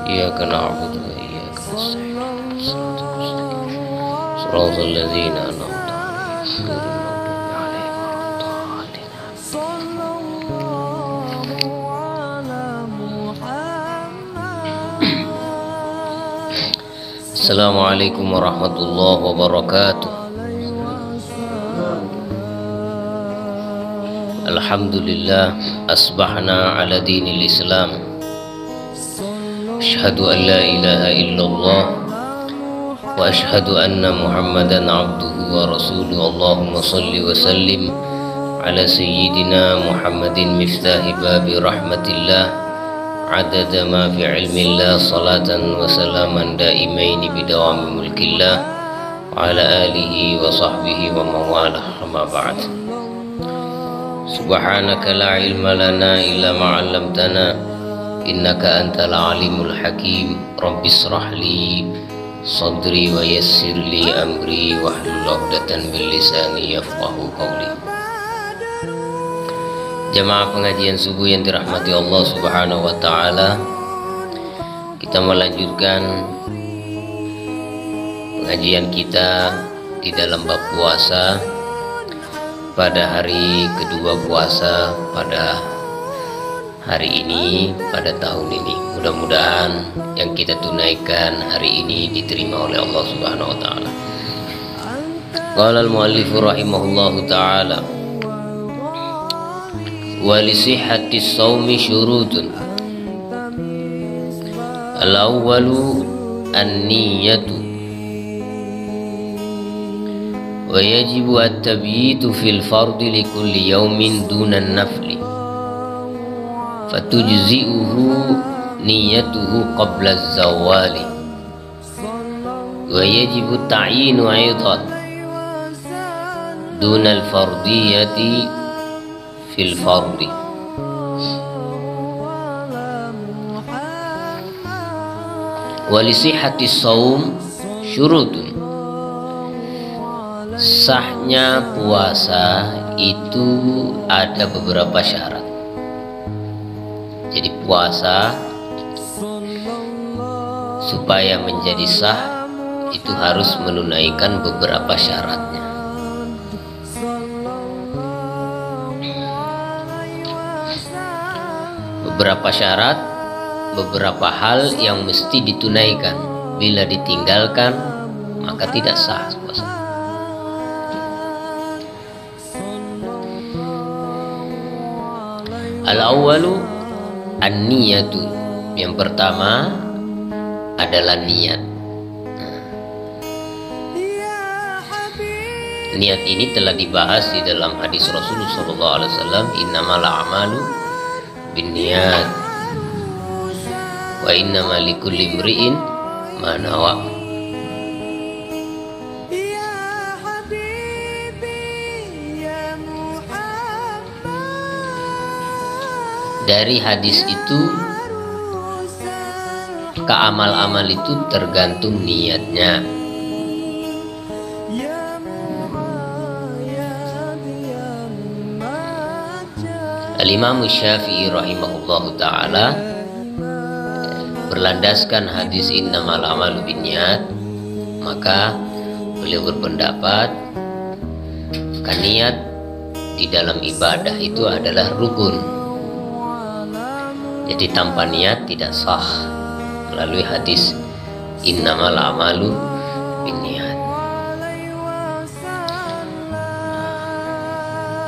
إياك نعبد وإياك نستعين صراط الذين أنعمت عليهم غير المغضوب عليهم ولا الضالين. السلام عليكم ورحمة الله وبركاته. Alhamdulillah asbahna ala dinil Islam. Asyhadu an la ilaha illallah wa asyhadu anna Muhammadan abduhu wa rasuluhu. Allahumma salli wa sallim ala sayyidina Muhammadin miftahi babi rahmatillah adada ma fi ilmillah salatan wa salaman daimaini bidawami mulkillah wa ala alihi wa sahbihi wa mawalah amma ba'd. Subhanaka la ilma lana illa ma 'allamtana innaka antal alimul hakim. Rabbi shrah li sadri wa yassir li amri wahlul 'uqdatam min lisani yafqahu qawli. Jamaah pengajian subuh yang dirahmati Allah Subhanahu wa taala, kita melanjutkan pengajian kita di dalam bab puasa pada hari kedua puasa pada hari ini, pada tahun ini. Mudah-mudahan yang kita tunaikan hari ini diterima oleh Allah Subhanahu wa taala. Qala al-muallif rahimahullahu taala wa li sihhati shaumi syurutun. Al-awwalu an-niyyatu wa yajibu at-tabyitu fil fardi li kulli yawmin duna an-nafli fatujzi'uhu niyyatuhu qabla az-zawali wa yajibu ta'yinu aidan duna al-fardiyati fil fardi. Wa li sihhati shaum syurutun. Sahnya puasa itu ada beberapa syarat. Jadi puasa supaya menjadi sah itu harus menunaikan beberapa syaratnya. Beberapa syarat, beberapa hal yang mesti ditunaikan. Bila ditinggalkan maka tidak sah puasa. Al-awwalu an-niyatu. Yang pertama adalah niat. Niat ini telah dibahas di dalam hadis Rasulullah SAW, innamal a'malu binniyat wa innamal likulli imri'in ma nawa. Dari hadis itu, keamal-amal itu tergantung niatnya. Al-Imam Syafi'i rahimahullahu ta'ala berlandaskan hadis innamal a'malu binniyat, maka beliau berpendapat niat di dalam ibadah itu adalah rukun. Jadi tanpa niat tidak sah melalui hadis innamal a'malu binniyat.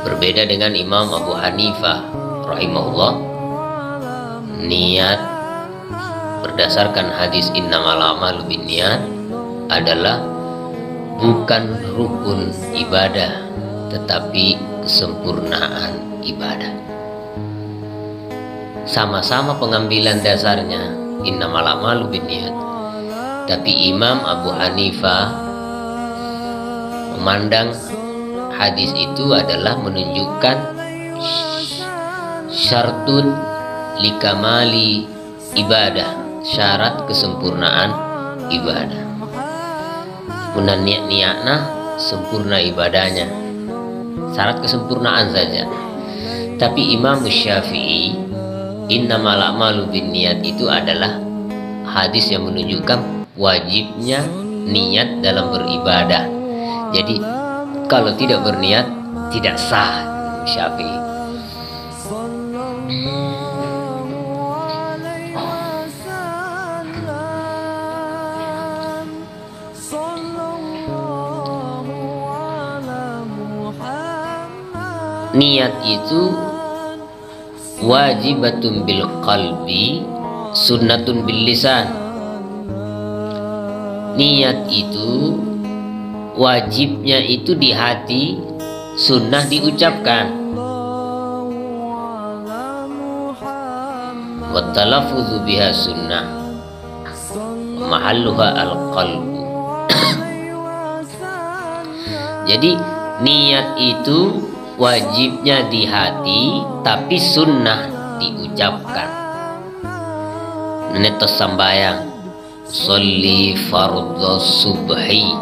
Berbeda dengan Imam Abu Hanifah rahimahullah, niat berdasarkan hadis innamal a'malu binniyat adalah bukan rukun ibadah tetapi kesempurnaan ibadah. Sama-sama pengambilan dasarnya innamal a'malu binniyat, tapi Imam Abu Hanifah memandang hadis itu adalah menunjukkan syartun likamali ibadah, syarat kesempurnaan ibadah. Punan niat-niatna sempurna ibadahnya, syarat kesempurnaan saja. Tapi Imam Syafi'i innamal a'malu binniyat itu adalah hadis yang menunjukkan wajibnya niat dalam beribadah. Jadi kalau tidak berniat tidak sah. Syafi'i. Niat itu wajibatun bil qalbi, sunnatun bil lisan. Niat itu wajibnya itu di hati, sunnah diucapkan. Wa talaffuzu biha sunnah, mahalluha al qalbu. Jadi niat itu wajibnya di hati, tapi sunnah diucapkan. Nenek sembahyang, sholli fardhu subhi,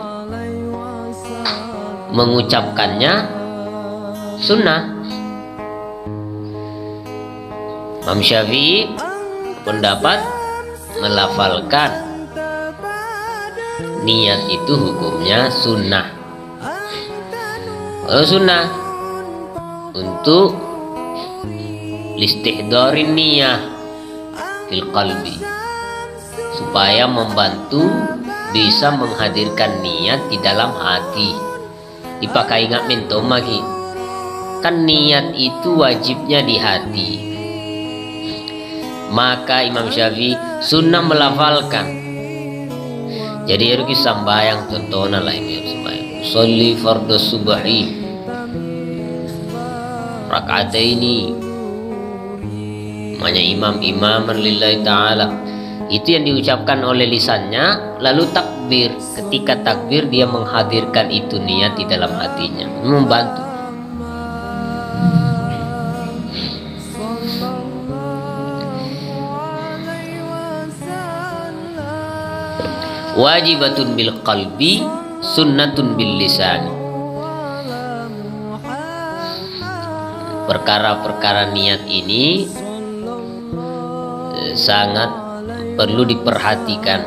mengucapkannya sunnah. Imam Syafi'i pendapat melafalkan niat itu hukumnya sunnah. Sunnah untuk listihdarin niyah fil qalbi, supaya membantu bisa menghadirkan niat di dalam hati. Dipakai ingat mentom lagi, kan niat itu wajibnya di hati. Maka Imam Syafi'i sunnah melafalkan. Jadi harus sambayang contohnya lah ini sembahyang. Sholli fardhu subhi rakaataini, namanya imam lillahi ta'ala. Itu yang diucapkan oleh lisannya, lalu takbir. Ketika takbir dia menghadirkan itu niat di dalam hatinya, membantu. Wajibatun bil qalbi, sunnatun bil lisan. Perkara-perkara niat ini sangat perlu diperhatikan.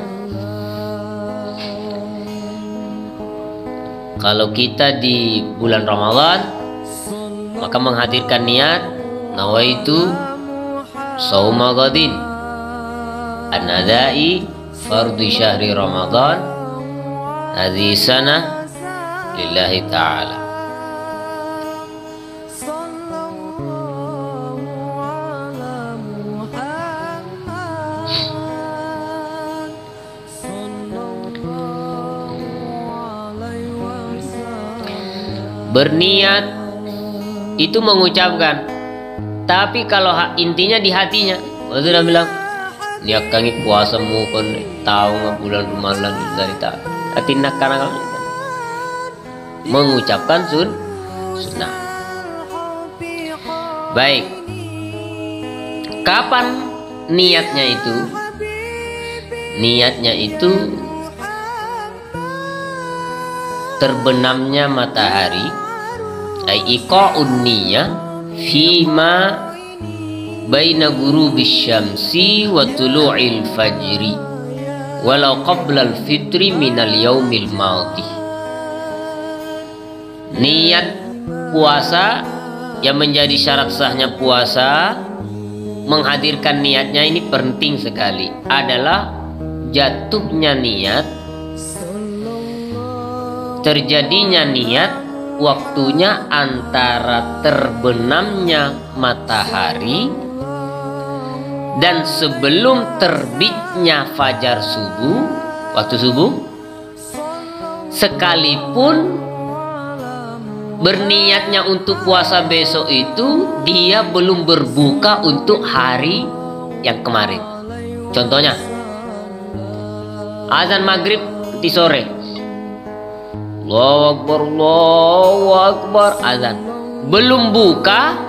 Kalau kita di bulan Ramadan, maka menghadirkan niat nawaitu shauma ghadin an-nadai fardhi syahri Ramadan hadhihi sanah lillahi ta'ala. Berniat itu mengucapkan, tapi kalau intinya di hatinya, waktu sudah bilang niat kangi puasa mu kon tahu nggak bulan Ramadan dari tak atindak karena mengucapkan sunnah. Baik, kapan niatnya itu? Niatnya itu terbenamnya matahari, ay iqa'un niyah fima baina ghurubis syamsi wa tulu'il fajri walau qabla al-fitri minal yaumil madhi. Niat puasa yang menjadi syarat sahnya puasa, menghadirkan niatnya ini penting sekali, adalah jatuhnya niat, terjadinya niat, waktunya antara terbenamnya matahari dan sebelum terbitnya fajar subuh, waktu subuh. Sekalipun berniatnya untuk puasa besok itu, dia belum berbuka untuk hari yang kemarin. Contohnya azan maghrib di sore, Allahu Akbar, Allahu Akbar, azan, belum buka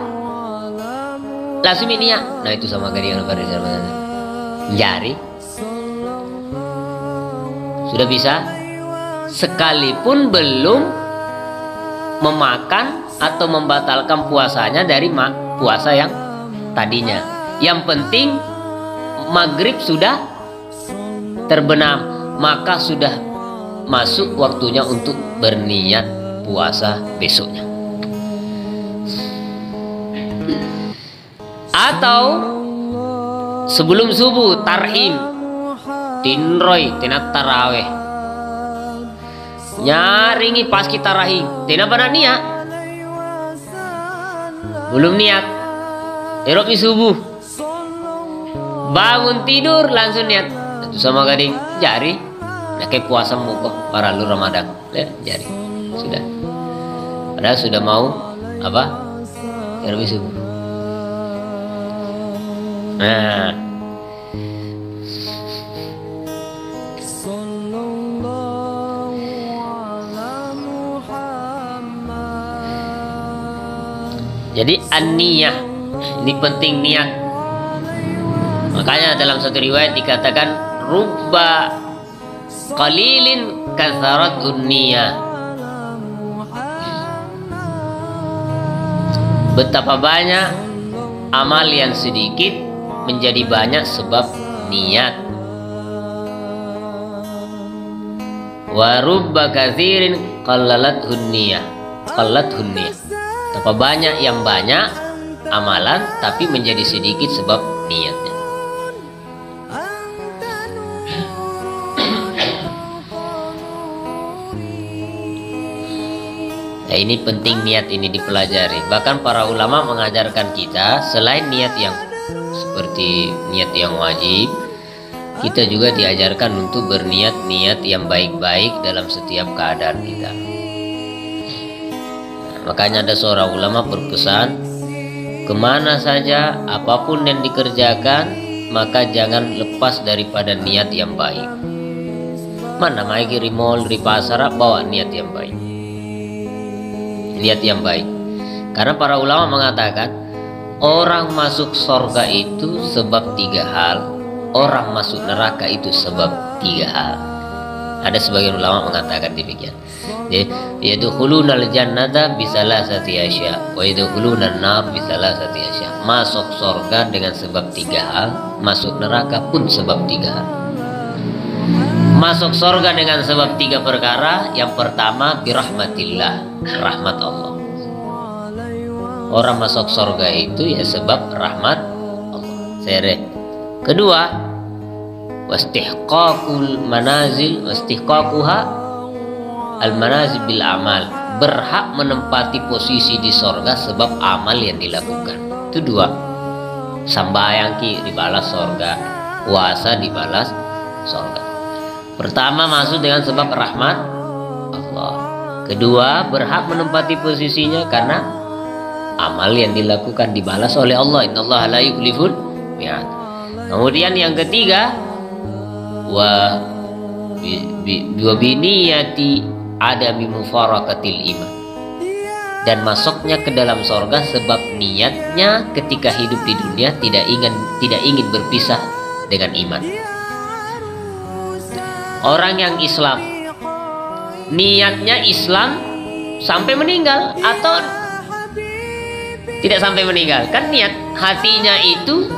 langsung niat. Nah itu sama dengan pada zaman jari sudah bisa, sekalipun belum memakan atau membatalkan puasanya dari puasa yang tadinya. Yang penting maghrib sudah terbenam, maka sudah masuk waktunya untuk berniat puasa besoknya. Atau sebelum subuh tarhim tinroy tenat taraweh nyaringi pas kita rahim tina pada niat belum niat eropi subuh bangun tidur langsung niat itu sama gading jari kayak puasa muka para lu Ramadan ya, jari sudah padahal sudah mau apa eropi subuh. Nah, jadi an-niyah ini penting niat. Makanya dalam satu riwayat dikatakan rubba qalilin katharatun niyah. Betapa banyak amal yang sedikit menjadi banyak sebab niat. Wa rubba katsirin qallalatun niyah. Qallalatun niyah. Betapa banyak yang banyak amalan tapi menjadi sedikit sebab niatnya. Nah, ini penting niat ini dipelajari. Bahkan para ulama mengajarkan kita selain niat yang seperti niat yang wajib, kita juga diajarkan untuk berniat-niat yang baik-baik dalam setiap keadaan kita. Makanya ada seorang ulama berpesan, kemana saja apapun yang dikerjakan, maka jangan lepas daripada niat yang baik. Mana maigi rimol di pasar bawa niat yang baik. Niat yang baik. Karena para ulama mengatakan orang masuk surga itu sebab 3 hal, orang masuk neraka itu sebab 3 hal. Ada sebagian ulama mengatakan demikian. Yadkhulunal jannata bisalasati asya wa yadkhulunan nar bisalasati asya. Masuk surga dengan sebab 3 hal, masuk neraka pun sebab 3 hal. Masuk surga dengan sebab 3 perkara. Yang pertama birahmatillah, rahmat Allah. Orang masuk surga itu ya sebab rahmat Allah. Sere. Kedua, wastihqaqul manazil wastihqaquha al manazil bil amal. Berhak menempati posisi di surga sebab amal yang dilakukan. Itu 2. Sambayang ki dibalas surga, puasa dibalas surga. Pertama masuk dengan sebab rahmat Allah. Kedua, berhak menempati posisinya karena amal yang dilakukan dibalas oleh Allah. Innallaha la yukhliful mi'ad. Kemudian yang ketiga, wa biniyati adami mufaraqatil iman. Dan masuknya ke dalam surga sebab niatnya ketika hidup di dunia tidak ingin berpisah dengan iman. Orang yang Islam niatnya Islam sampai meninggal atau tidak sampai meninggal, kan niat hatinya itu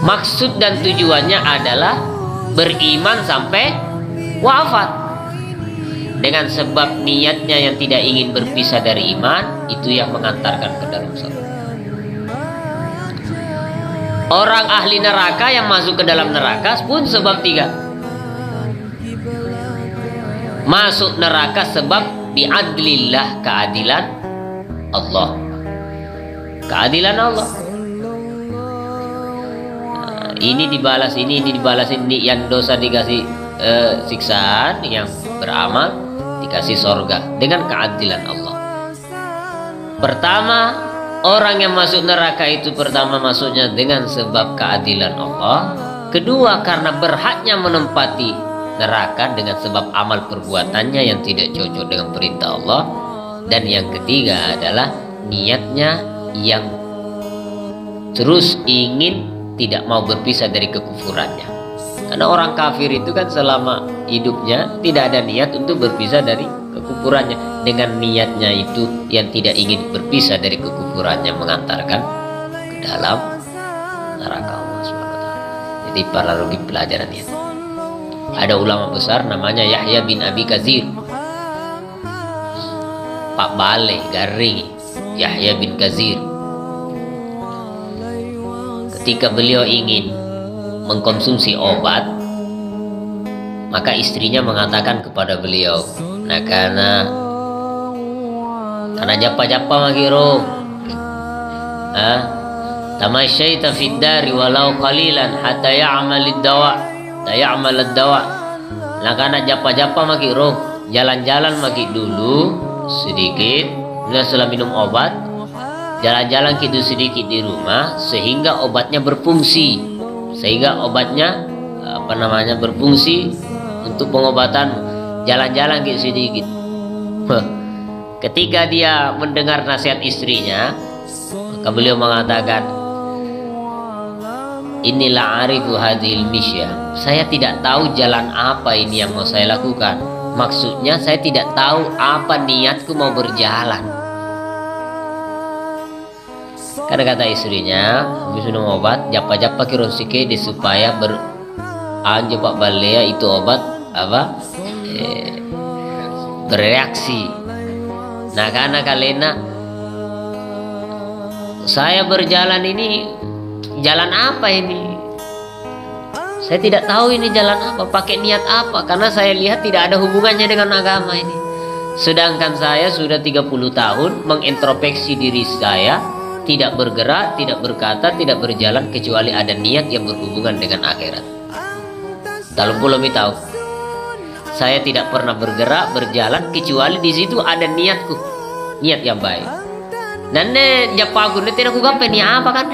maksud dan tujuannya adalah beriman sampai wafat. Dengan sebab niatnya yang tidak ingin berpisah dari iman, itu yang mengantarkan ke dalam surga. Orang ahli neraka yang masuk ke dalam neraka pun sebab 3. Masuk neraka sebab bi'adlillah, keadilan Allah. Keadilan Allah. Nah, ini dibalas ini dibalas ini, yang dosa dikasih siksaan, yang beramal dikasih surga dengan keadilan Allah. Pertama, orang yang masuk neraka itu pertama masuknya dengan sebab keadilan Allah. Kedua, karena berhaknya menempati neraka dengan sebab amal perbuatannya yang tidak cocok dengan perintah Allah. Dan yang ketiga adalah niatnya yang terus ingin tidak mau berpisah dari kekufurannya. Karena orang kafir itu kan selama hidupnya tidak ada niat untuk berpisah dari kekufurannya. Dengan niatnya itu yang tidak ingin berpisah dari kekufurannya mengantarkan ke dalam neraka Allah SWT. Jadi para rugi pelajaran niat. Ada ulama besar namanya Yahya bin Abi Katsir, Pak Bale Garing, Yahya bin Katsir. Ketika beliau ingin mengkonsumsi obat, maka istrinya mengatakan kepada beliau, nah karena japa-japa magiro, tamasyaita fid dari walau qalilan hatta ya'mal ad-dawa, nah karena japa-japa magiro, jalan-jalan magi dulu sedikit, setelah minum obat, jalan-jalan gitu sedikit di rumah sehingga obatnya berfungsi, berfungsi untuk pengobatan. Jalan-jalan gitu sedikit. Ketika dia mendengar nasihat istrinya, maka beliau mengatakan, inilah arifu hadhil misya, saya tidak tahu jalan apa ini yang mau saya lakukan. Maksudnya saya tidak tahu apa niatku mau berjalan. Karena kata istrinya, habis minum obat, japa-japa kirosike di supaya anjo Pak Balea itu obat bereaksi. Nah karena kalena saya berjalan ini, jalan apa ini? Saya tidak tahu ini jalan apa, pakai niat apa, karena saya lihat tidak ada hubungannya dengan agama ini. Sedangkan saya sudah 30 tahun mengintrospeksi diri saya, tidak bergerak, tidak berkata, tidak berjalan kecuali ada niat yang berhubungan dengan akhirat. Dalam belum tahu, saya tidak pernah bergerak, berjalan kecuali di situ ada niatku, niat yang baik. Dan japaku tidak aku gape ni apa kan?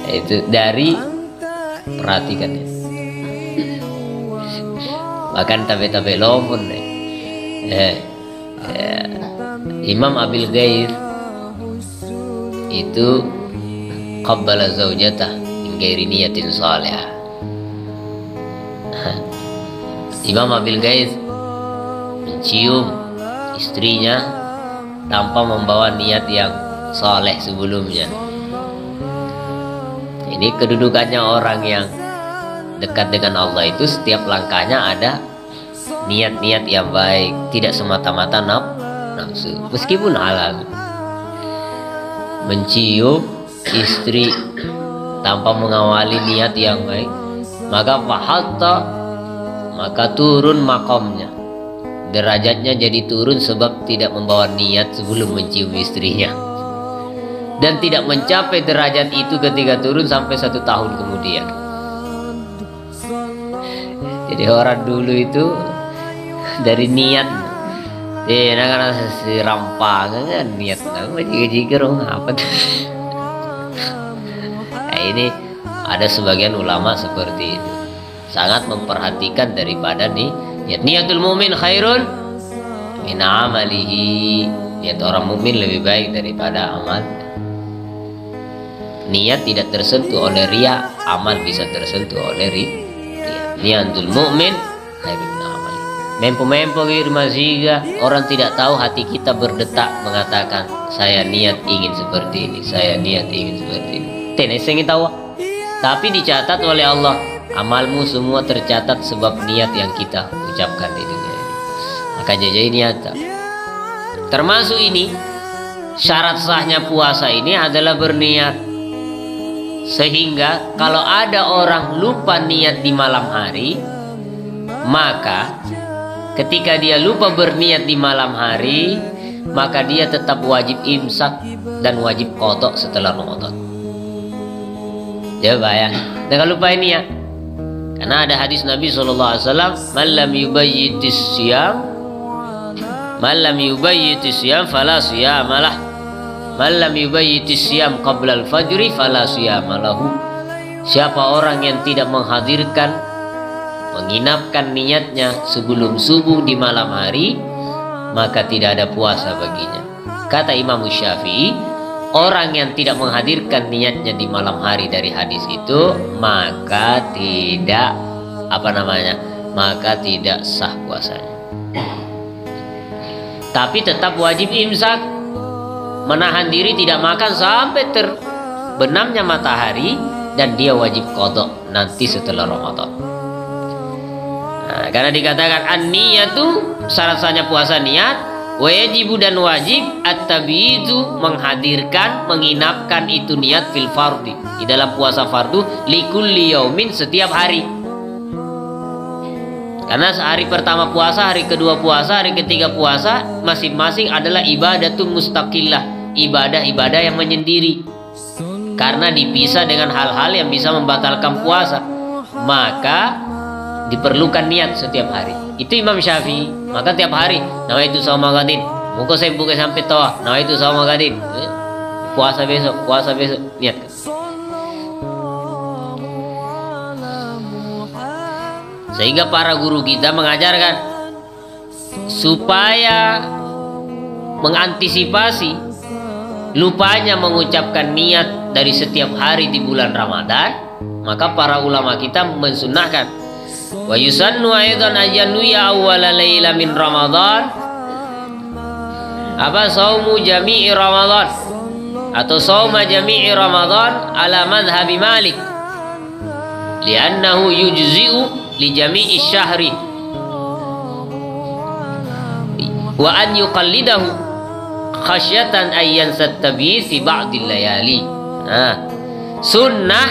Itu dari perhatikan ya. Bahkan tabe-tabe lompon Imam Abil Ghaith itu qabbala zaujatah min ghairi niyatin salihah. Imam Abil Ghaith mencium istrinya tanpa membawa niat yang saleh sebelumnya. Ini kedudukannya orang yang dekat dengan Allah itu setiap langkahnya ada niat-niat yang baik, tidak semata-mata nafsu, meskipun halal. Mencium istri tanpa mengawali niat yang baik, maka turun makomnya, derajatnya jadi turun sebab tidak membawa niat sebelum mencium istrinya. Dan tidak mencapai derajat itu ketika turun sampai 1 tahun kemudian. Jadi orang dulu itu dari niat, karena si rampang kan niat, jika apa tuh? Nah, ini ada sebagian ulama seperti itu, sangat memperhatikan daripada niatul mumin khairun min amalihi. Niat orang mukmin lebih baik daripada amal. Niat tidak tersentuh oleh riya, amal bisa tersentuh oleh riya. Niatul mukmin khairun min amali. Mempo-mempo girmaziga, orang tidak tahu hati kita berdetak mengatakan saya niat ingin seperti ini, saya niat ingin seperti ini. Teneseng tahu. Tapi dicatat oleh Allah, amalmu semua tercatat sebab niat yang kita ucapkan di dunia ini. Maka jajai niat. Termasuk ini syarat sahnya puasa ini adalah berniat. Sehingga kalau ada orang lupa niat di malam hari, maka ketika dia lupa berniat di malam hari, maka dia tetap wajib imsak dan wajib qadha setelah Ramadan. Coba ya, jangan lupa ini ya. Karena ada hadis Nabi SAW, man lam yubayyitis siyam fala siyamalah. Man lam yubayyitis siyam qabla al-fajri fala siyamalahu. Siapa orang yang tidak menghadirkan, menginapkan niatnya sebelum subuh di malam hari, maka tidak ada puasa baginya. Kata Imam Syafi'i, orang yang tidak menghadirkan niatnya di malam hari dari hadis itu, maka tidak tidak sah puasanya. Tapi tetap wajib imsak, menahan diri tidak makan sampai benamnya matahari, dan dia wajib qadha nanti setelah Ramadan. Nah, karena dikatakan an-niyatu, syarat sahnya puasa niat, wajibu dan wajib, at-tabidu menghadirkan, menginapkan itu niat fil fardi, di dalam puasa fardu, likulli yaumin, setiap hari. Karena hari pertama puasa, hari kedua puasa, hari ketiga puasa, masing-masing adalah ibadatun mustaqillah, ibadah-ibadah yang menyendiri. Karena dipisah dengan hal-hal yang bisa membatalkan puasa, maka diperlukan niat setiap hari. Itu Imam Syafi'i. Maka tiap hari, nawaitu shauma ghadin, muka saya buka sampai toa, nawaitu shauma ghadin, puasa besok, niat. Sehingga para guru kita mengajarkan supaya mengantisipasi lupanya mengucapkan niat dari setiap hari di bulan Ramadan, maka para ulama kita mensunnahkan wa yusannu aidan ajanuya awwala laila min Ramadan saumu jami'i Ramadan atau sauma jami'i Ramadan ala madhhabi Malik li'annahu yujzi'u li jami'i syahri wa an yuqallidahu khasyatan ayyan sattabi fi ba'dil layali. Nah, sunnah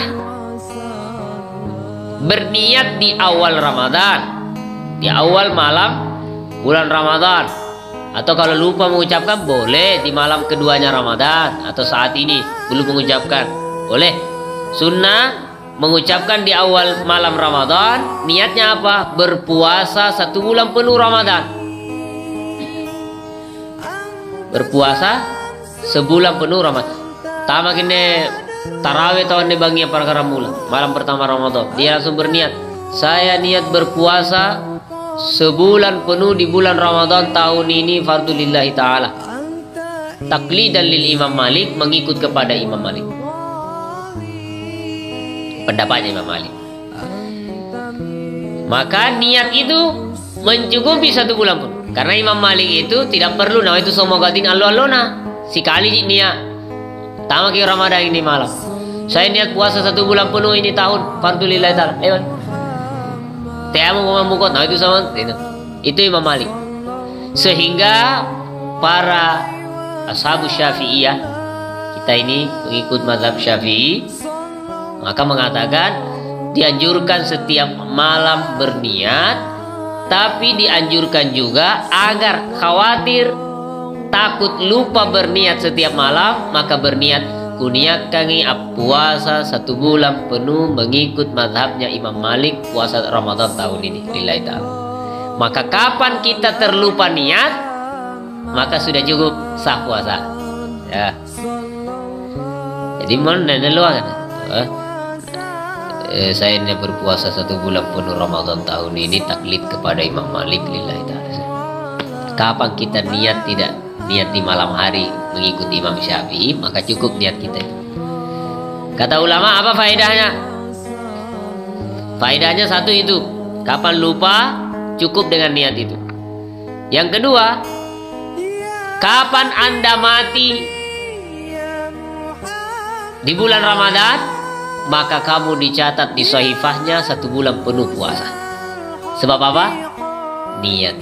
berniat di awal Ramadan, di awal malam bulan Ramadan, atau kalau lupa mengucapkan boleh di malam keduanya Ramadan, atau saat ini belum mengucapkan boleh. Sunnah mengucapkan di awal malam Ramadan, niatnya apa? Berpuasa 1 bulan penuh Ramadan. Berpuasa sebulan penuh Ramadan. Tama kini tarawih tahun ini bangi perkara mula malam pertama Ramadan. Dia langsung berniat, saya niat berpuasa sebulan penuh di bulan Ramadan tahun ini fardu lillahi ta'ala, taklidan lil Imam Malik, mengikut kepada Imam Malik, pendapatnya Imam Malik. Maka niat itu mencukupi 1 bulan pun. Karena Imam Malik itu tidak perlu nawaitu shauma ghadin alona, sekali niat. Tama ke Ramadan ini malam, saya niat puasa 1 bulan penuh ini tahun fardu lillahi ta'ala. Tiamu memukot nawaitu sama itu Imam Malik. Sehingga para ashabus Syafi'iyah, kita ini pengikut mazhab Syafi'i, maka mengatakan dianjurkan setiap malam berniat, tapi dianjurkan juga agar khawatir takut lupa berniat setiap malam, maka berniat kuniat kangi puasa 1 bulan penuh mengikut mazhabnya Imam Malik, puasa Ramadan tahun ini lillahi ta'ala. Maka kapan kita terlupa niat, maka sudah cukup sah puasa ya. Jadi mana luar saya ini berpuasa 1 bulan penuh Ramadan tahun ini taklid kepada Imam Malik lillahi ta'ala. Kapan kita niat tidak niat di malam hari mengikuti Imam Syafi'i, maka cukup niat kita. Kata ulama, apa faedahnya? Faedahnya 1 itu, kapan lupa cukup dengan niat itu. Yang kedua, kapan Anda mati di bulan Ramadan, maka kamu dicatat di sahifahnya 1 bulan penuh puasa. Sebab apa? Niat.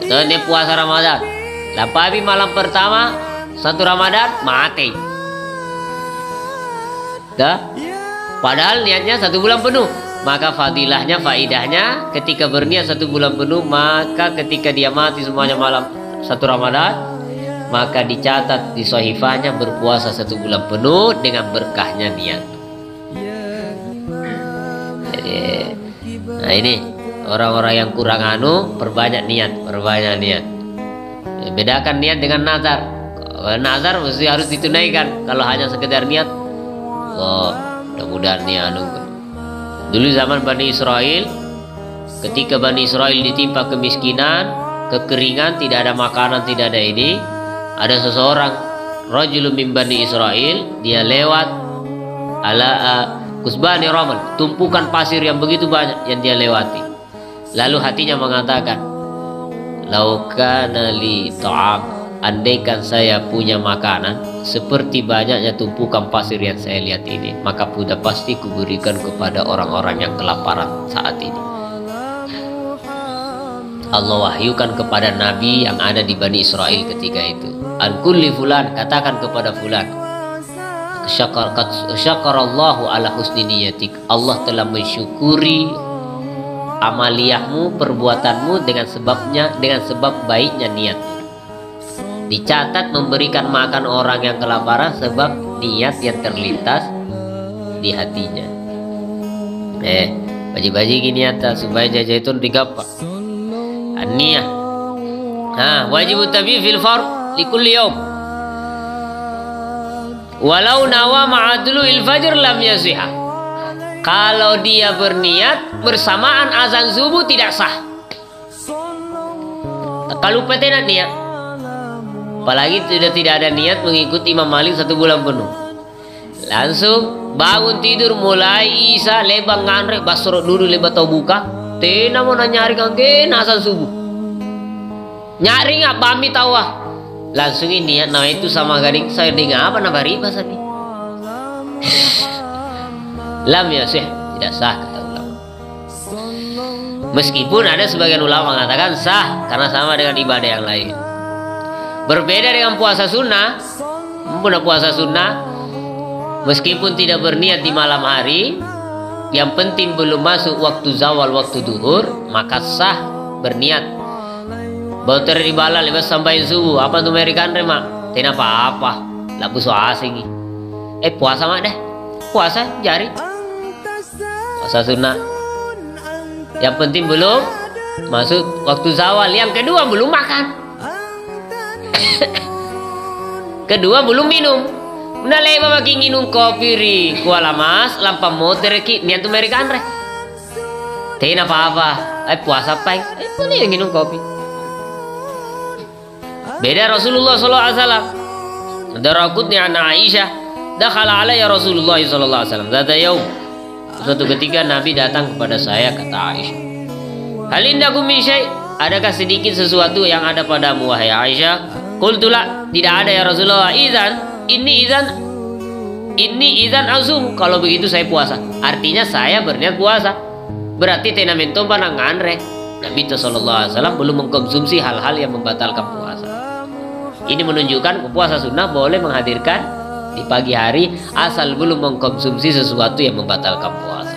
Itu dia puasa Ramadan. Lapabi malam pertama 1 Ramadan mati. Padahal niatnya 1 bulan penuh. Maka fadilahnya, faidahnya, ketika berniat 1 bulan penuh, maka ketika dia mati semuanya malam 1 Ramadan, maka dicatat di sahifahnya berpuasa 1 bulan penuh dengan berkahnya niat. Jadi, nah ini orang-orang yang kurang perbanyak niat. Bedakan niat dengan nazar. Kalau nazar mesti harus ditunaikan. Kalau hanya sekedar niat, mudah-mudahan nih Dulu zaman Bani Israel, ketika Bani Israel ditimpa kemiskinan, kekeringan, tidak ada makanan, tidak ada ini, ada seseorang rajulun min Bani Israel, dia lewat ala kusbani ramal, tumpukan pasir yang begitu banyak yang dia lewati. Lalu hatinya mengatakan, laukana li ta'am, andaikan saya punya makanan, seperti banyaknya tumpukan pasir yang saya lihat ini, maka sudah pasti kuberikan kepada orang-orang yang kelaparan saat ini. Allah wahyukan kepada Nabi yang ada di Bani Israel ketika itu, an kulli fulan, katakan kepada fulan, syakarallahu ala husni niyatik, Allah telah mensyukuri amaliyahmu, perbuatanmu dengan sebab baiknya niatmu. Dicatat memberikan makan orang yang kelaparan sebab niat yang terlintas di hatinya. Baji-baji gini atas supaya jajaitun digapak. Niyah. Wajib tabi fil fard li kulli yawm. Walau nawa ma'adlu il fajr lam yasihah. Kalau dia berniat bersamaan azan subuh tidak sah. Kalau petena niat, apalagi sudah tidak ada niat mengikuti Imam Malik 1 bulan penuh, langsung bangun tidur mulai Isa lebang nganre basro dulu lebat tau buka tena mau nyari kangge azan subuh nyari nggak bami tawa langsung ini niat nah itu sama gading saya dengar apa nama riba sapi lam ya sih tidak sah kata ulama. Meskipun ada sebagian ulama mengatakan sah karena sama dengan ibadah yang lain. Berbeda dengan puasa sunnah. Puasa sunnah meskipun tidak berniat di malam hari, yang penting belum masuk waktu zawal, waktu duhur, maka sah berniat. Bauter di bala lepas sampai subuh, apa tuh merikan remak? Tidak apa-apa, lah buso asing. Puasa mak deh, puasa jari. Puasa sunnah. Yang penting belum masuk waktu zawal. Yang kedua belum makan. Kedua belum minum. Una leva makin minum kopi ri kuala mas lampa motor ki niat tu merikan re. Tidak apa-apa. Puasa pai. Mana yang minum kopi? Beda Rasulullah sallallahu alaihi wasallam. Darakutni an Aisyah, dakhala alayya Rasulullah sallallahu alaihi wasallam zata yaum. Suatu ketika Nabi datang kepada saya, kata Aisyah, hal indakum min syai', adakah sedikit sesuatu yang ada padamu wahai Aisyah? Qultu la, tidak ada ya Rasulullah. Ini izan azum, kalau begitu saya puasa. Artinya saya berniat puasa. Berarti tenamento panangan re. Nabi sallallahu alaihi wasallam belum mengkonsumsi hal-hal yang membatalkan puasa. Ini menunjukkan puasa sunnah boleh menghadirkan di pagi hari asal belum mengkonsumsi sesuatu yang membatalkan puasa.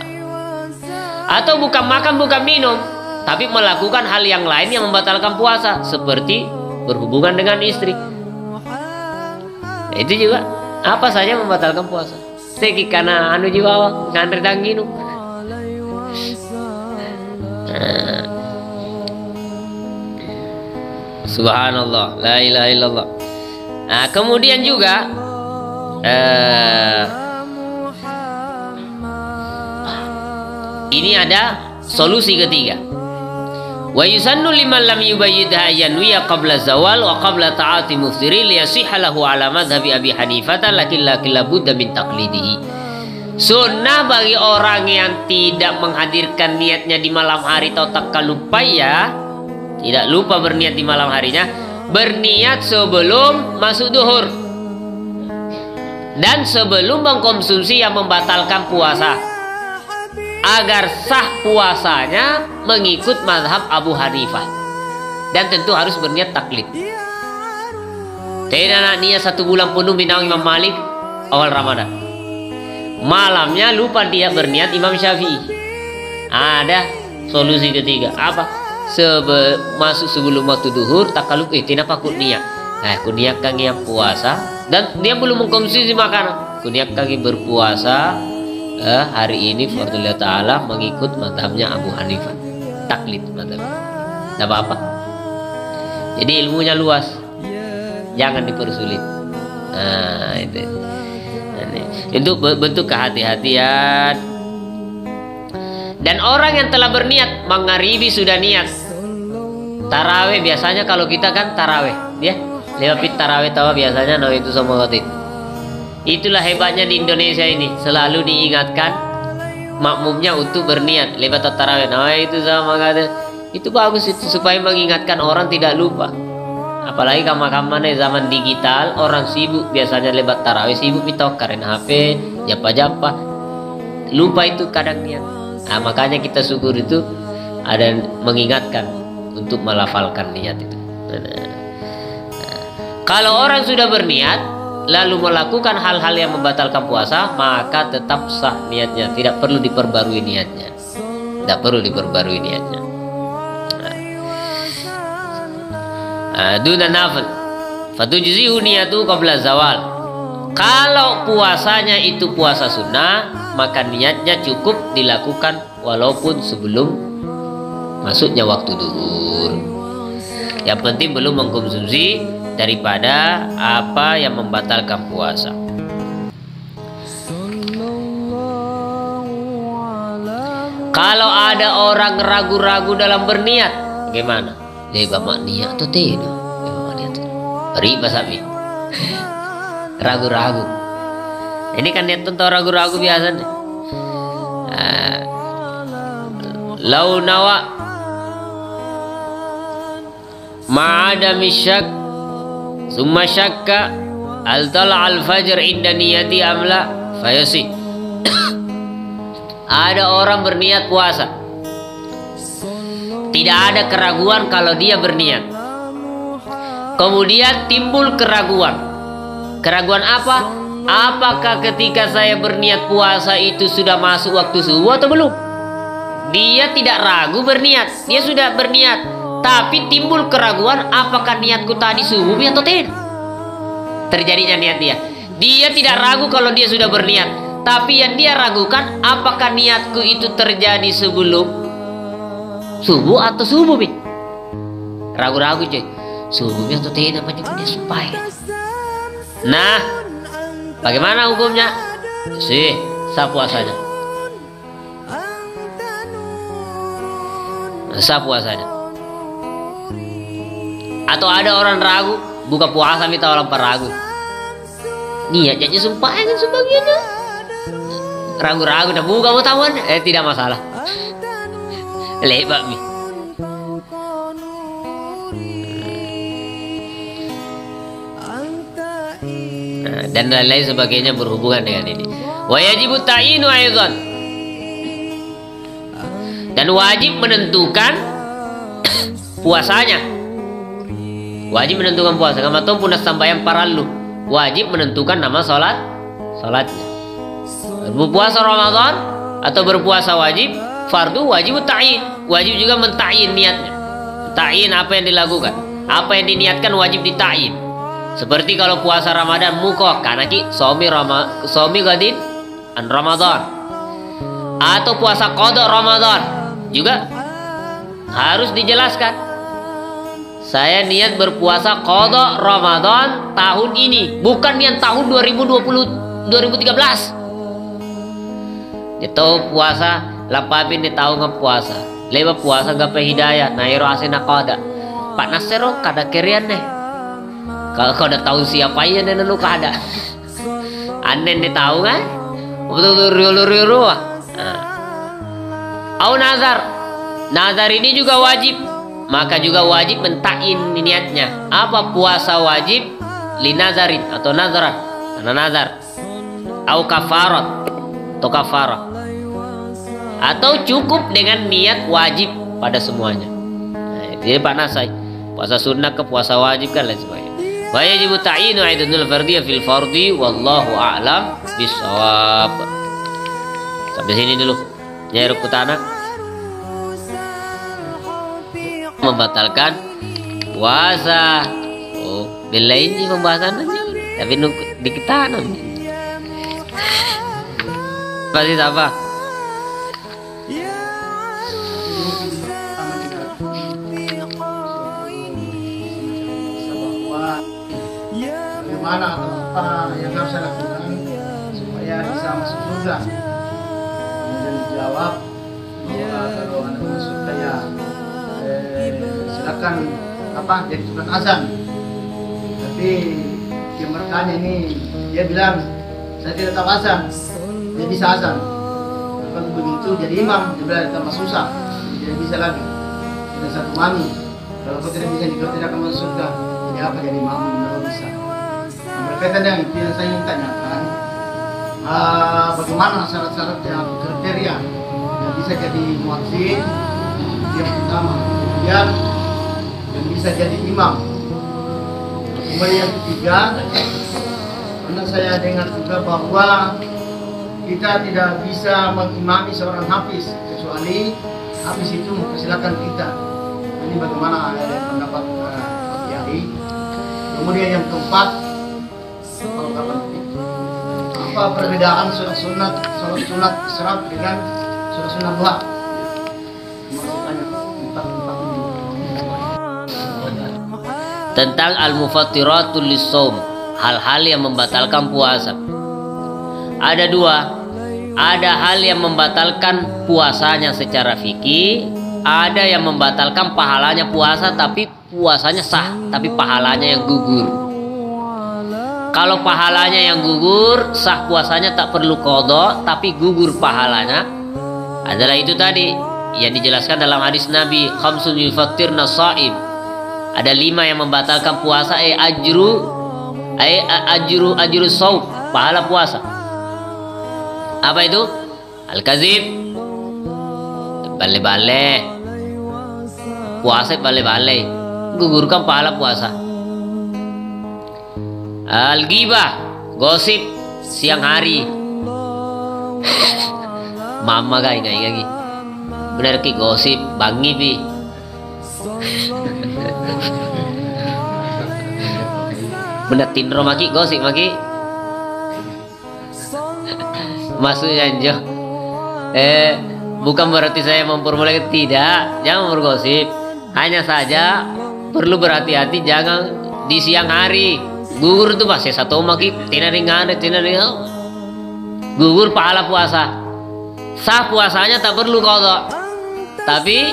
Atau bukan makan, bukan minum, tapi melakukan hal yang lain yang membatalkan puasa, seperti berhubungan dengan istri. Itu juga apa saja membatalkan puasa. Segi karena anu jiwa ngantri danginu. Subhanallah, la ilaha illallah. Kemudian juga ini ada solusi ketiga. Wa yusannu liman lam yubayyidha yanwiya qabla zawal wa qabla ta'ati muftiri liyasihha lahu ala madhhabi Abi Hanifah lakin la budda min taqlidihi. Sunnah bagi orang yang tidak menghadirkan niatnya di malam hari atau takalupaya, tidak lupa berniat di malam harinya, berniat sebelum masuk duhur dan sebelum mengkonsumsi yang membatalkan puasa, agar sah puasanya mengikut mazhab Abu Hanifah, dan tentu harus berniat taklid. Tidak nak niat 1 bulan penuh bintang Imam Malik awal Ramadan, malamnya lupa dia berniat Imam Syafi'i. Ada solusi ketiga, apa? Masuk sebelum waktu duhur takaluk kenapa aku niat? Aku niat kaki yang puasa dan dia belum mengkonsumsi makanan. Aku niat kaki berpuasa hari ini fardulillah ta'ala mengikut mazhabnya Abu Hanifah, taklid mazhabnya. Tidak apa-apa. Jadi ilmunya luas, jangan dipersulit. Itu bentuk kehati-hatian. Dan orang yang telah berniat magharibi sudah niat taraweh, biasanya kalau kita kan taraweh ya lewat taraweh tawa biasanya nah itu sama waktu itu. Itulah hebatnya di Indonesia ini, selalu diingatkan makmumnya untuk berniat lewat taraweh. Nah itu sama kata itu bagus itu supaya mengingatkan orang tidak lupa. Apalagi kamar-kamarnya zaman digital, orang sibuk biasanya lebat tarawih, sibuk mitok karena HP, japa-japa, lupa itu kadang niat. Nah, makanya kita syukur itu ada mengingatkan untuk melafalkan niat itu. Kalau orang sudah berniat lalu melakukan hal-hal yang membatalkan puasa, maka tetap sah niatnya, tidak perlu diperbarui niatnya. Tidak perlu diperbarui niatnya. Duna nafil fatujzihu niyatu qabla zawal. Kalau puasanya itu puasa sunnah, maka niatnya cukup dilakukan walaupun sebelum masuknya waktu duhur. Yang penting belum mengkonsumsi daripada apa yang membatalkan puasa. Kalau ada orang ragu-ragu dalam berniat, bagaimana? Bapak niat tuh tidak, bapak niat tuh beri basabi, ragu-ragu. Ini kan niat tuh ragu-ragu biasa nih. Lau nawa ma'ada misyak summa syakka al tala al fajr inda niyati amla fayasi. Ada orang berniat puasa, tidak ada keraguan kalau dia berniat. Kemudian timbul keraguan. Keraguan apa? Apakah ketika saya berniat puasa itu sudah masuk waktu subuh atau belum? Dia tidak ragu berniat, dia sudah berniat. Tapi timbul keraguan, apakah niatku tadi subuh atau tidak? Terjadinya niat dia. Dia tidak ragu kalau dia sudah berniat. Tapi yang dia ragukan, apakah niatku itu terjadi sebelum subuh atau subuh, Bi? Ragu-ragu, cuy. Subuh atau tidak, banyak dia supaya. Nah, bagaimana hukumnya? Sah puasanya. Sah puasanya. Atau ada orang ragu, buka puasa minta orang ragu. Niatnya sumpah kan sebagian. Ragu-ragu, nah buka mau tawan, tidak masalah. Lebat mi. Dan lain-lain sebagainya berhubungan dengan ini. Wa yajibu ta'inu aidan. Dan wajib menentukan puasanya. Wajib menentukan puasa. Kama tuh punas sambayan parallu. Wajib menentukan nama salatnya. Berpuasa Ramadan atau berpuasa wajib, fardu wajib ta'in. Wajib juga menta'in niatnya. Ta'in apa yang dilakukan, apa yang diniatkan wajib dita'in. Seperti kalau puasa Ramadan mukoh karena ki somi gadin an Ramadan. Atau puasa qada Ramadan juga harus dijelaskan. Saya niat berpuasa qada Ramadan tahun ini, bukan yang tahun 2013. Dia tahu puasa lapapin dia tahu ngap puasa. Leba puasa gape hidayah nairo asena qada. Pak Nasero kada kerian nih. Kalau kau udah tahu siapa ya dan lu kada. Anen dia tahu kan? Betul riu. Au nazar. Nazar ini juga wajib. Maka juga wajib mentain niatnya. Apa puasa wajib? Linazarin atau nazaran. Karena nazar. Au kafarat atau kafarah. Atau cukup dengan niat wajib pada semuanya. Nah, jadi Pak Nasai, puasa sunnah ke puasa wajib kan lain sebagainya. Wa yajibu ta'inu aidanul fardiyah fil fardi wallahu a'lam bisawab. Sampai sini dulu. Nyai Rukutana membatalkan puasa. Oh, belain sih pembahasannya. Tapi dikit tanam. Pasti apa? Bagaimana atau apa yang harus saya lakukan supaya bisa masuk surga? Kemudian dijawab bahwa kalau anda masuk surga silakan jadi tukang azan. Tapi yang bertanya ini dia bilang saya tidak tahu azan, dia bisa azan. Kalau begitu jadi imam, dia bilang tambah susah, jadi bisa lagi. Tidak satu mami. Kalau kau tidak bisa, kau tidak akan masuk surga. Jadi jadi apa jadi imam kalau bisa. Nah, berkaitan dengan itu yang saya ingin tanyakan, bagaimana syarat-syarat yang kriteria yang bisa jadi muadzin yang pertama, kemudian yang bisa jadi imam. Kemudian yang ketiga, karena saya dengar juga bahwa kita tidak bisa mengimami seorang hafiz kecuali hafiz itu mempersilakan kita. Ini bagaimana pendapat Pak Kiai. Kemudian yang keempat, apa perbedaan sholat sunat isyraq dengan sholat sunat duha? Tentang al-mufattiratul lis-shaum, hal-hal yang membatalkan puasa. Ada dua. Ada hal yang membatalkan puasanya secara fikih, ada yang membatalkan pahalanya puasa tapi puasanya sah, tapi pahalanya yang gugur. Kalau pahalanya yang gugur, sah puasanya tak perlu qadha, tapi gugur pahalanya adalah itu tadi yang dijelaskan dalam hadis Nabi, khamsun yufattirna shaim. Ada 5 yang membatalkan puasa, ajru shaum, pahala puasa. Apa itu? Al-kadzib, bale-bale, puasa bale-bale, gugurkan pahala puasa. Al-ghibah, gosip siang hari. Mama gak ingat. Benar ki gosip bangi pi. Benar tinro maki gosip maki. Maksudnya Jo, bukan berarti saya memperbolehkan, tidak, jangan bergosip. Hanya saja perlu berhati-hati, jangan di siang hari. Gugur itu pasti satu maki, tidak ringan, gugur pahala puasa. Sah puasanya tak perlu qadha, tapi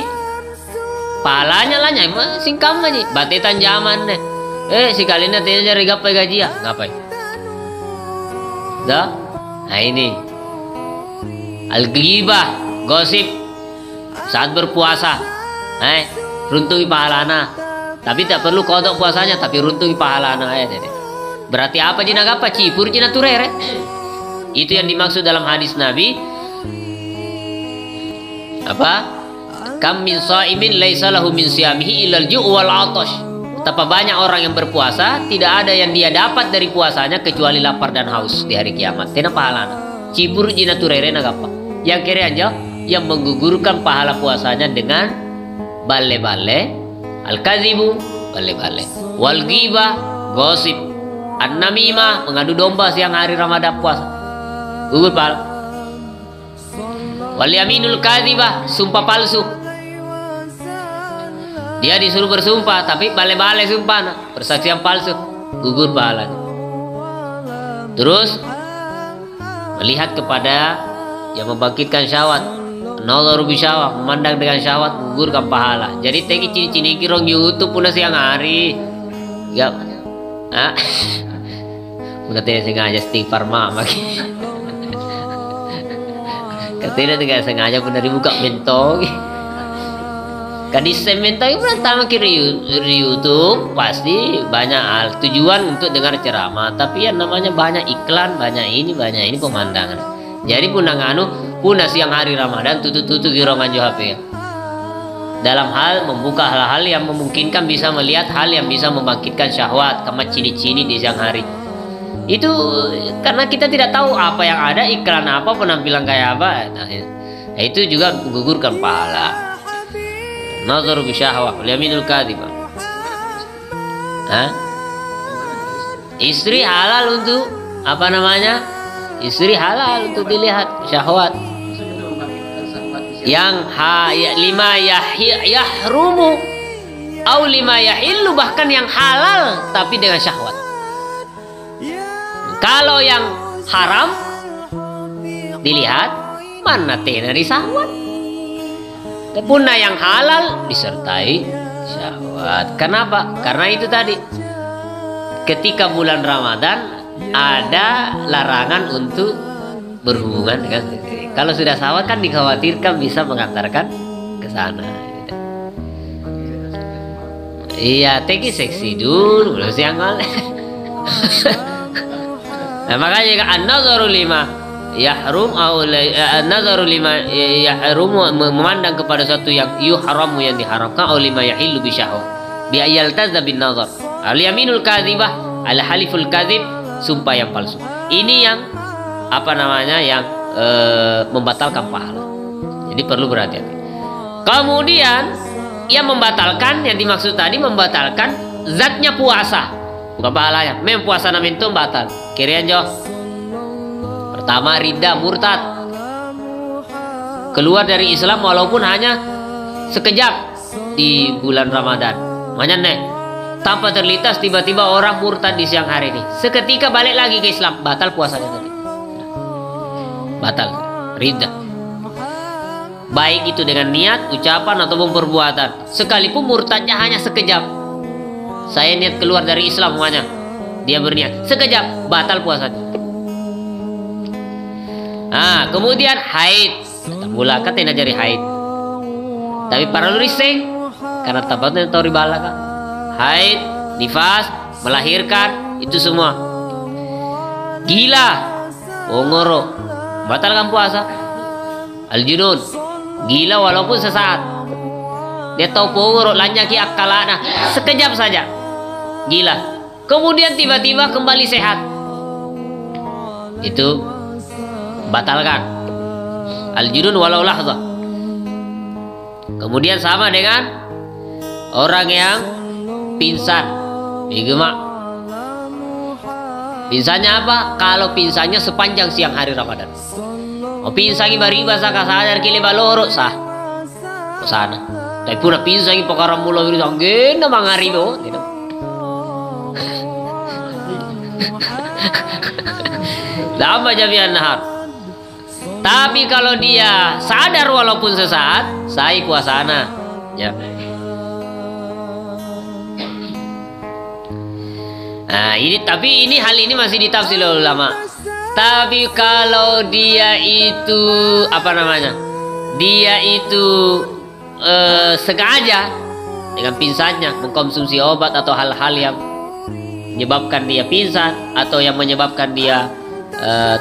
pahalanya lah nyai singkam aja. Batetan zaman deh. Si kalinya tidak jadi gapai gaji ya, ngapain? Dah, nah ini. Al-ghibah, gosip saat berpuasa, runtuhi pahalana. Tapi tak perlu kodok puasanya, tapi runtuhi pahalana. Berarti apa jina apa? Cipur jina turere. Itu yang dimaksud dalam hadis Nabi. Apa? Kam min shaimin laisa lahu min siyamihi illal ju' wal 'atash. Betapa banyak orang yang berpuasa, tidak ada yang dia dapat dari puasanya kecuali lapar dan haus di hari kiamat. Tidak pahalana. Cipur jina turere nagapa. Yang kiri aja yang menggugurkan pahala puasanya dengan bale-bale, al-kadzibu, bale-bale, wal ghibah, gosip, an-namimah, mengadu domba siang hari Ramadan puasa, gugur pahala. Wal yaminul kadzibah, sumpah palsu. Dia disuruh bersumpah tapi bale-bale sumpah, persaksian palsu, gugur pahalanya. Terus melihat kepada yang membangkitkan syahwat, nazaru bi syahwat, memandang dengan syahwat, gugurkan pahala. Jadi tegi cini-cini kirong YouTube pun siang hari. Ya. Udah tidak sengaja istighfar mak lagi. Katanya tidak sengaja benar dibuka mentong. Kadis mentong itu pertama kira YouTube pasti banyak hal tujuan untuk dengar ceramah, tapi yang namanya banyak iklan, banyak ini pemandangan. Jadi punang punah siang hari Ramadan tutu girongan jo HP. Dalam hal membuka hal-hal yang memungkinkan bisa melihat hal yang bisa membangkitkan syahwat, kama cini-cini di siang hari. Itu karena kita tidak tahu apa yang ada, iklan apa, penampilan kayak apa. Nah, itu juga menggugurkan pahala. Nazar bi syahwat, yaminul kadzibah. Istri halal untuk apa namanya? Istri halal untuk dilihat syahwat. Yang lima yahrumu au lima yahillu, bahkan yang halal tapi dengan syahwat. Kalau yang haram dilihat mana tena di syahwat. Punah yang halal disertai syahwat. Kenapa? Karena itu tadi, ketika bulan Ramadan ada larangan untuk berhubungan dengan istri. Kalau sudah syahwat kan dikhawatirkan bisa mengantarkan ke sana. Iya, teki seksi dulu belum siang oleh. Nah, makanya an-nazaru lima yahrum an-nazaru lima yahrumu, memandang kepada sesuatu yang yuhramu, yang diharamkan, atau lima yahillu bisyahwah bi ayaltazza bin nazar. Al-yaminul kadzibah al haliful kadzib, sumpah yang palsu. Ini yang apa namanya, yang membatalkan pahala. Jadi perlu berhati-hati. Kemudian yang membatalkan, yang dimaksud tadi membatalkan zatnya puasa, bukan pahalanya. Memang puasa namin itu batal. Kirian jo. Pertama, ridha, murtad, keluar dari Islam walaupun hanya sekejap di bulan Ramadan. Makanya nih, tanpa terlintas tiba-tiba orang murtad di siang hari ini, seketika balik lagi ke Islam, batal puasanya tadi. Batal, ridha. Baik itu dengan niat, ucapan, ataupun perbuatan. Sekalipun murtadnya hanya sekejap. Saya niat keluar dari Islam semuanya, dia berniat sekejap, batal puasanya. Nah, kemudian haid. Mula kata najari haid. Tapi para luriseng karena tabatnya tahu ribala kan. Haid, nifas, melahirkan, itu semua. Gila, ngoro, batalkan puasa. Al-junun, gila walaupun sesaat. Dia tahu pongoro lanjaki akalana sekejap saja. Gila. Kemudian tiba-tiba kembali sehat. Itu batalkan. Al-junun walau lahzah. Kemudian sama dengan orang yang pingsan di gemak. Pingsannya apa? Kalau pingsannya sepanjang siang hari Ramadan. Oh, pingsangi bariba saka sadar kile baloro sah. Sana. Tapi puna pingsangi perkara mula biri sanggena mangaribo, gitu. Lama jami'an nahar. Tapi kalau dia sadar walaupun sesaat, saya puasana, ya. Nah, ini hal ini masih ditafsir oleh ulama. Tapi kalau dia itu apa namanya? Dia itu sengaja dengan pingsannya mengkonsumsi obat atau hal-hal yang menyebabkan dia pingsan, atau yang menyebabkan dia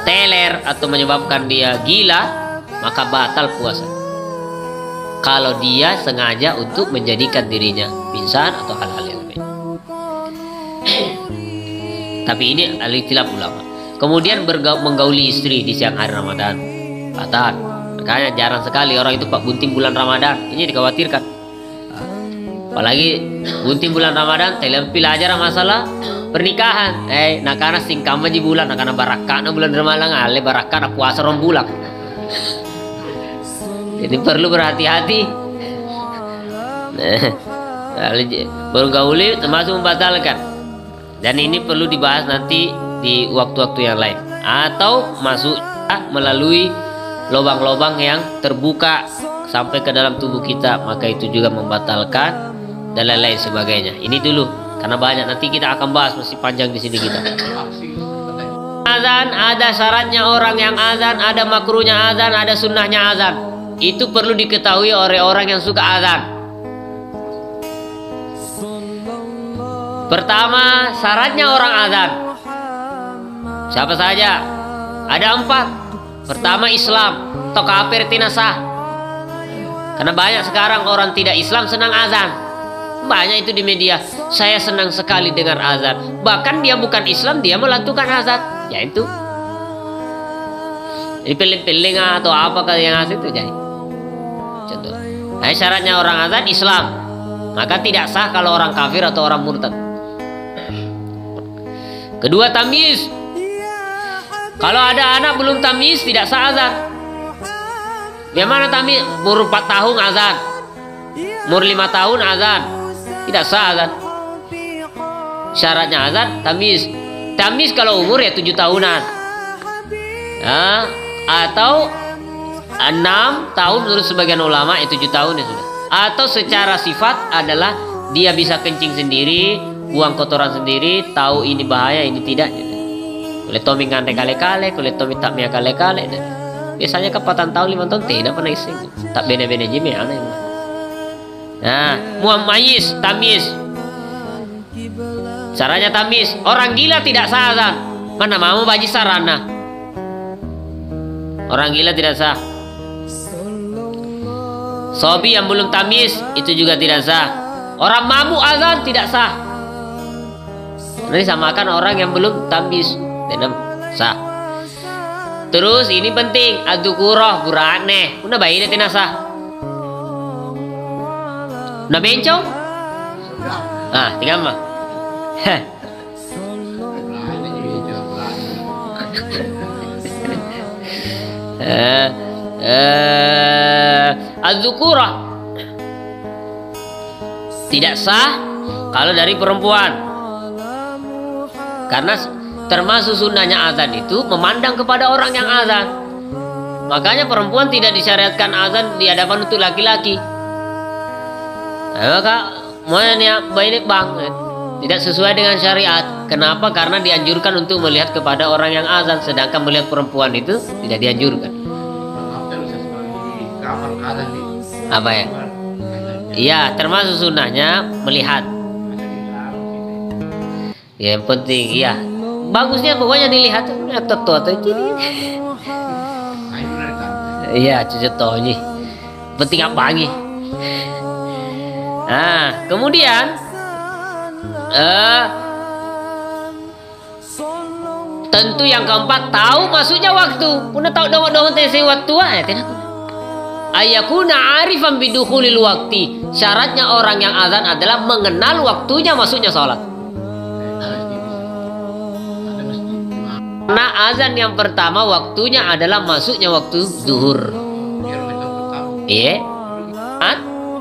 teler, atau menyebabkan dia gila, maka batal puasa. Kalau dia sengaja untuk menjadikan dirinya pingsan atau hal-hal yang lain. Tapi ini al-ikhtilaf ulama. Kemudian menggauli istri di siang hari Ramadan, batal. Makanya jarang sekali orang itu pak bunting bulan Ramadan. Ini dikhawatirkan. Apalagi bunting bulan Ramadan, telempil aja masalah pernikahan. Nak karena singkam aja bulan, nak karena barakana bulan Ramadan, ale barakana puasa rom bulan. Jadi perlu berhati-hati. Bergauli termasuk membatalkan. Dan ini perlu dibahas nanti di waktu-waktu yang lain. Atau masuk melalui lubang-lubang yang terbuka sampai ke dalam tubuh kita, maka itu juga membatalkan dan lain-lain sebagainya. Ini dulu karena banyak, nanti kita akan bahas, masih panjang di sini kita. Azan, ada syaratnya orang yang azan, ada makruhnya azan, ada sunnahnya azan. Itu perlu diketahui oleh orang yang suka azan. Pertama, syaratnya orang azan siapa saja? Ada 4. Pertama, Islam atau kafir tina sah. Karena banyak sekarang orang tidak Islam senang azan. Banyak itu di media. Saya senang sekali dengar azan. Bahkan dia bukan Islam, dia melantukan azan. Ya itu. Jadi peling-peling atau apa yang asli itu jadi. Contoh. Nah, syaratnya orang azan Islam. Maka tidak sah kalau orang kafir atau orang murtad. Kedua, tamyiz. Kalau ada anak belum tamyiz tidak sah azan. Bagaimana tamyiz? Umur 4 tahun azan, umur 5 tahun azan, tidak sah azan. Syaratnya azan tamyiz. Tamyiz kalau umur ya 7 tahunan, ya, atau 6 tahun menurut sebagian ulama ya 7 tahun ya sudah. Atau secara sifat adalah dia bisa kencing sendiri, buang kotoran sendiri, tahu ini bahaya ini tidak. Kulit Tommy ngante kale-kale, kulit Tommy tak mia kale-kale. Biasanya ke 4 tahun 5 tahun tidak pernah iseng. Tak bene-bene jimi aneh. Nah, muam mayis, tamis. Syaratnya tamis. Orang gila tidak sah azan. Mana mau baji sarana. Orang gila tidak sah. Sobi yang belum tamis itu juga tidak sah. Orang mabuk azan tidak sah. Nanti samakan orang yang belum tamis, tidak sah. Terus ini penting, adzukurah burane. Una bayi dia tidak sah. Una bencong? Ah, tinggal mah. Az-zukurah tidak sah kalau dari perempuan, karena termasuk sunnahnya azan itu memandang kepada orang yang azan. Makanya perempuan tidak disyariatkan azan di hadapan untuk laki-laki. Maka mana baik bang, tidak sesuai dengan syariat. Kenapa? Karena dianjurkan untuk melihat kepada orang yang azan, sedangkan melihat perempuan itu tidak dianjurkan. Apa ya? Iya, termasuk sunnahnya melihat. Ya, yang penting, iya. Bagusnya pokoknya dilihat atau iya, cucu tohnya. Penting apa lagi? Nah, kemudian tentu yang keempat tahu masuknya waktu. Puna tahu dong tesi waktu tidak. Ayakuna arifan bidukhulil wakti. Syaratnya orang yang azan adalah mengenal waktunya masuknya sholat. Karena azan yang pertama waktunya adalah masuknya waktu zuhur. Iya.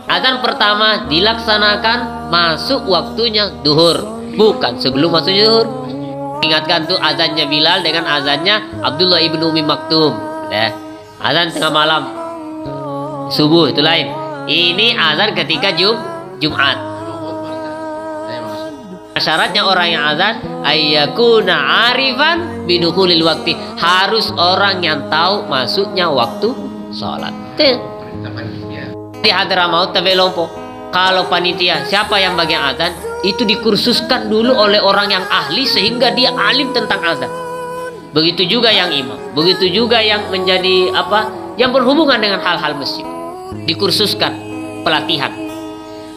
Azan pertama dilaksanakan masuk waktunya zuhur, bukan sebelum masuk zuhur. Ingatkan tuh azannya Bilal dengan azannya Abdullah ibnu Umi Maktum. Azan tengah malam, subuh itu lain. Ini azan ketika Jumat. Syaratnya orang yang azan ayyakuna arifan bidukhulil wakti, harus orang yang tahu masuknya waktu sholat. Di Hadramaut Tabe Lompo, kalau panitia siapa yang bagian azan itu dikursuskan dulu oleh orang yang ahli sehingga dia alim tentang azan. Begitu juga yang imam, begitu juga yang menjadi yang berhubungan dengan hal-hal masjid, dikursuskan pelatihan.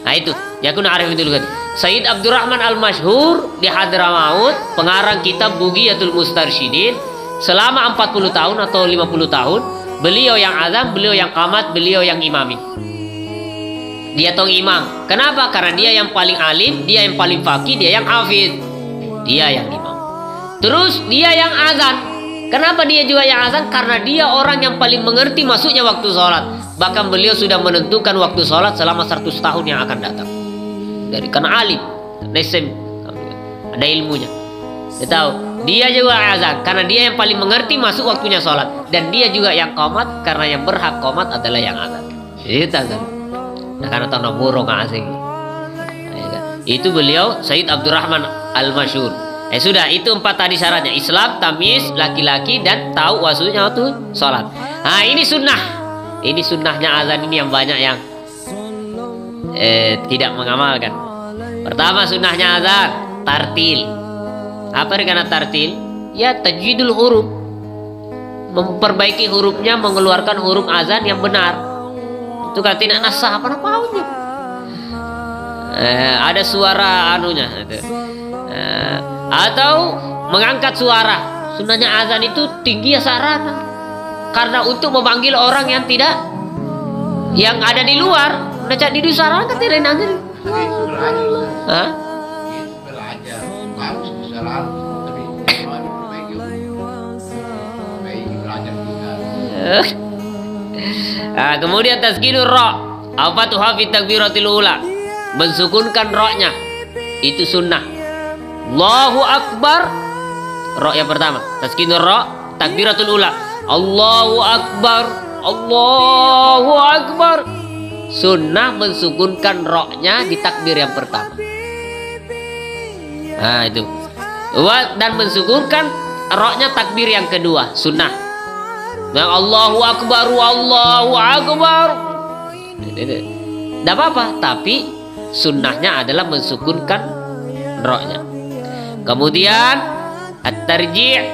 Nah itu yakun arif itu juga. Sayyid Abdurrahman Al-Masyhur di Hadramaut, pengarang kitab Bugiyatul Mustarsyidin, selama 40 tahun atau 50 tahun beliau yang azan, beliau yang qamat, beliau yang imami. Dia tong imam. Kenapa? Karena dia yang paling alim, dia yang paling faqih, dia yang hafid, dia yang imam. Terus dia yang azan. Kenapa dia juga yang azan? Karena dia orang yang paling mengerti masuknya waktu sholat. Bahkan beliau sudah menentukan waktu sholat selama 100 tahun yang akan datang. Dari karena alim, nesim, ada ilmunya. Dia tahu. Dia juga azan karena dia yang paling mengerti masuk waktunya sholat. Dan dia juga yang qamat karena yang berhak qamat adalah yang azan. Itu azan. Nah, karena tahu nomor nggak asing. Itu beliau Sayyid Abdurrahman Al-Masyhur. Sudah, itu 4 tadi syaratnya. Islam, tamis, laki-laki, dan tahu waktunya waktu sholat. Nah, ini sunnah. Ini sunnahnya azan ini yang banyak yang tidak mengamalkan. Pertama sunnahnya azan, tartil. Apa artinya tartil? Ya tajwidul huruf. Memperbaiki hurufnya, mengeluarkan huruf azan yang benar. Itu kan tidak nasah apa namanya. Ada suara anunya itu. Atau mengangkat suara. Sunnahnya azan itu tinggi ya sarana. Karena untuk memanggil orang yang tidak, yang ada di luar, necak di sarana kan tidak nanti. Hah? Nah, kemudian taskinur ra, apa tuh hafid takbiratul ula, mensukunkan ra-nya itu sunnah. Allahu akbar, ra yang pertama, taskinur ra, takbiratul ula, Allahu akbar, Allahu akbar. Sunnah mensukunkan ra-nya di takbir yang pertama. Nah itu. Dan mensukunkan ra-nya takbir yang kedua, sunnah. Yang Allahu akbar, Allahu akbar. Tidak apa-apa, tapi sunnahnya adalah mensukunkan ra-nya. Kemudian at-tarji'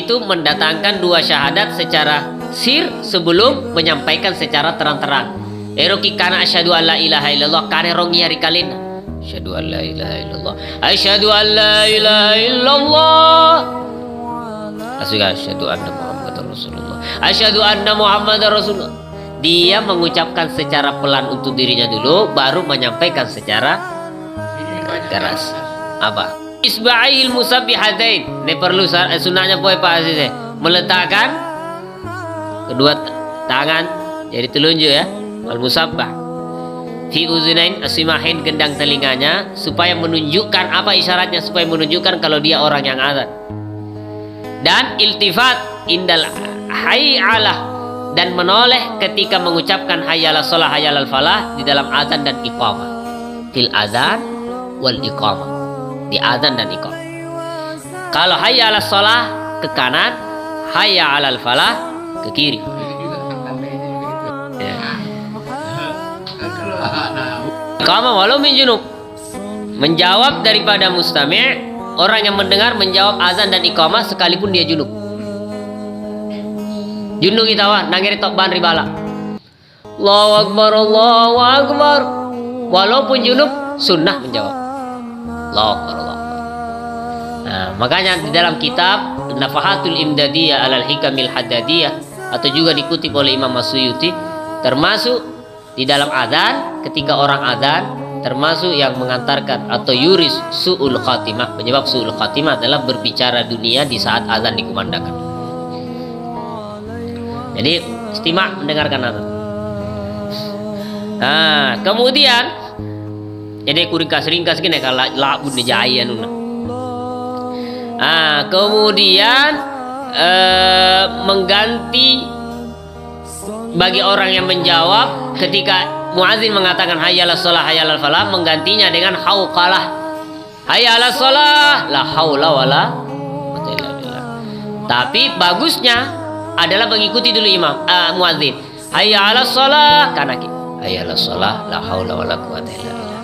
itu mendatangkan dua syahadat secara sir sebelum menyampaikan secara terang-terang. Eroki kana asyhadu an la ilaha illallah kana rongi hari kalina. Asyhadu an la ilaha illallah. Asyhadu an la ilaha illallah. Asyhadu anna Muhammadar Rasulullah. Asyhadu anna Muhammadar Rasulullah. Dia mengucapkan secara pelan untuk dirinya dulu, baru menyampaikan secara keras. Apa? Isba'il musabbihatain. Ini perlu sunahnya poe Pak Aziz. Meletakkan kedua tangan jadi telunjuk ya. Al-musabbah fi uzunain asimahin, gendang telinganya, supaya menunjukkan apa isyaratnya, supaya menunjukkan kalau dia orang yang azan. Dan iltifat indal hayyalah, dan menoleh ketika mengucapkan hayyalah shalah hayyalal falah di dalam azan dan iqamah. Fil azan wal iqamah, di azan dan iqamah. Kalau hayyalah shalah ke kanan, hayyalal falah ke kiri. Iqamah walau min junub, menjawab daripada mustami', orang yang mendengar menjawab azan dan iqamah sekalipun dia junub. Junub kita wah nangiri tok ban ribala. Allahu akbar, Allahu akbar. Walaupun junub sunnah menjawab. Allahu akbar, Allahu akbar. Nah, makanya di dalam kitab Nafahatul Imdadiyah alal Hikamil Haddadiyah, atau juga dikutip oleh Imam As-Suyuti, termasuk di dalam azan, ketika orang azan, termasuk yang mengantarkan atau yuris su'ul khatimah, penyebab su'ul khatimah adalah berbicara dunia di saat azan dikumandangkan. Jadi istimak mendengarkan azan. Nah, kemudian jadi ringkas gini kalau labu nejaya nuna. Nah, kemudian mengganti bagi orang yang menjawab ketika muadzin mengatakan hayyalas shalah hayyalal falah, menggantinya dengan hauqalah. Hayyalas shalah la haula wala quwwata illa billah. Tapi bagusnya adalah mengikuti dulu imam muadzin. Hayyalas shalah kanan kiri. Hayyalas shalah la haula wala quwwata illa billah.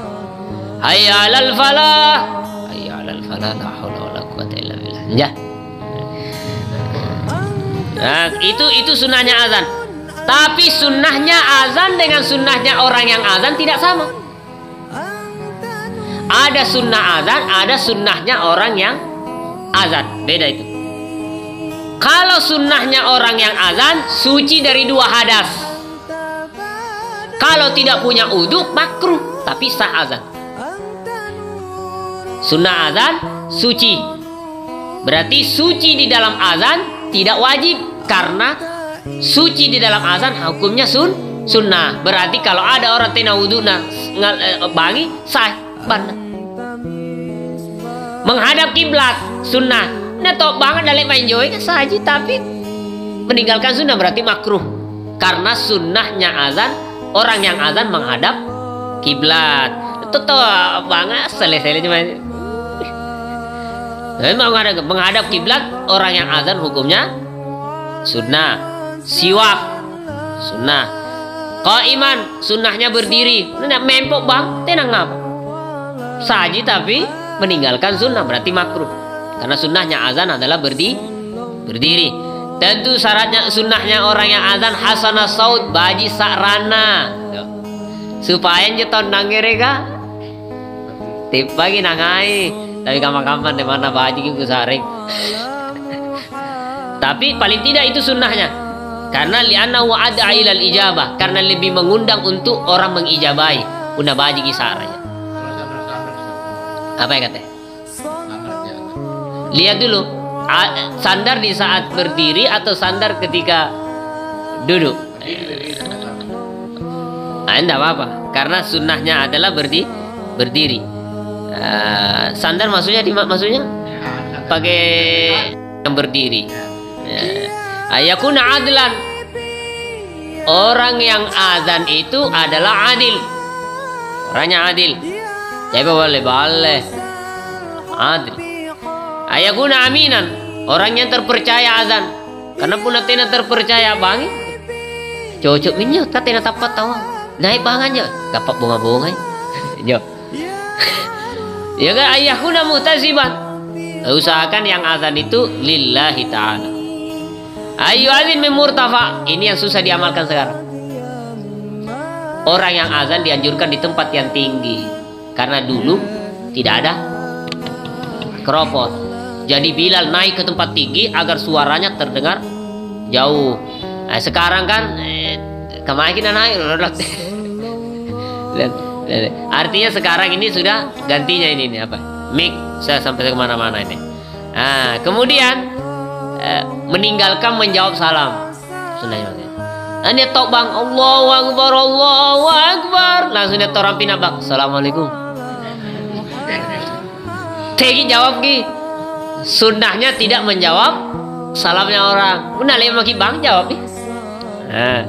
Hayyalal falah. Hayyalal falah la haula wala quwwata illa billah. Ya. Nah, itu sunahnya azan. Tapi sunnahnya azan dengan sunnahnya orang yang azan tidak sama. Ada sunnah azan, ada sunnahnya orang yang azan. Beda itu. Kalau sunnahnya orang yang azan, suci dari dua hadas. Kalau tidak punya udhu, makruh, tapi sah azan. Sunnah azan, suci. Berarti suci di dalam azan tidak wajib, karena suci di dalam azan hukumnya sunnah. Berarti kalau ada orang tina wudu bangi sah ban. Menghadap kiblat sunnah. Nah tok banget dalek main joy saja, tapi meninggalkan sunnah berarti makruh. Karena sunnahnya azan, orang yang azan menghadap kiblat. Itu tok banget selesai cuma. Menghadap kiblat orang yang azan hukumnya sunnah. Siwak sunnah. Qaiman sunnahnya berdiri. Nak mempok bang, tenang apa? Saji tapi meninggalkan sunnah berarti makruh. Karena sunnahnya azan adalah berdiri. Tentu syaratnya sunnahnya orang yang azan hasanah saud, baji sakrana. Supaya nyeton nangerega. Tip pagi nangai. Tapi kapan-kapan di mana baji gitu saring. Tapi paling tidak itu sunnahnya. Karena li'anna wa'ada ilal ijabah, karena lebih mengundang untuk orang mengijabahi. Una baji kisaranya. Apa yang katanya? Lihat dulu, sandar di saat berdiri atau sandar ketika duduk. Tidak apa-apa, karena sunnahnya adalah berdiri. Sandar maksudnya pakai yang berdiri. Ayakuna adlan, orang yang azan itu adalah adil, orangnya adil. Jadi boleh adil. Ayakuna aminan, orang yang terpercaya azan. Karena pun tina terpercaya bang, cocok minyo tina tapat tahu naik bangan jo, dapat bunga-bunga jo. Ya kan, ayahuna mu'taziban. Usahakan yang azan itu lillahi ta'ala. Ayu azin mimurtafa. Ini yang susah diamalkan sekarang. Orang yang azan dianjurkan di tempat yang tinggi, karena dulu tidak ada mikrofon. Jadi Bilal naik ke tempat tinggi agar suaranya terdengar jauh. Nah, sekarang kan kemarin kita naik. Artinya sekarang ini sudah gantinya ini apa? Mic saya sampai kemana-mana ini. Nah, kemudian meninggalkan menjawab salam. Sunnahnya. Ini tok bang, Allahu Akbar, Allahu Akbar. Langsung dia orang pina bang, Assalamualaikum. Tegi jawab ki. Sunnahnya tidak menjawab salamnya orang. Benar lagi maki bang jawab nih. Nah.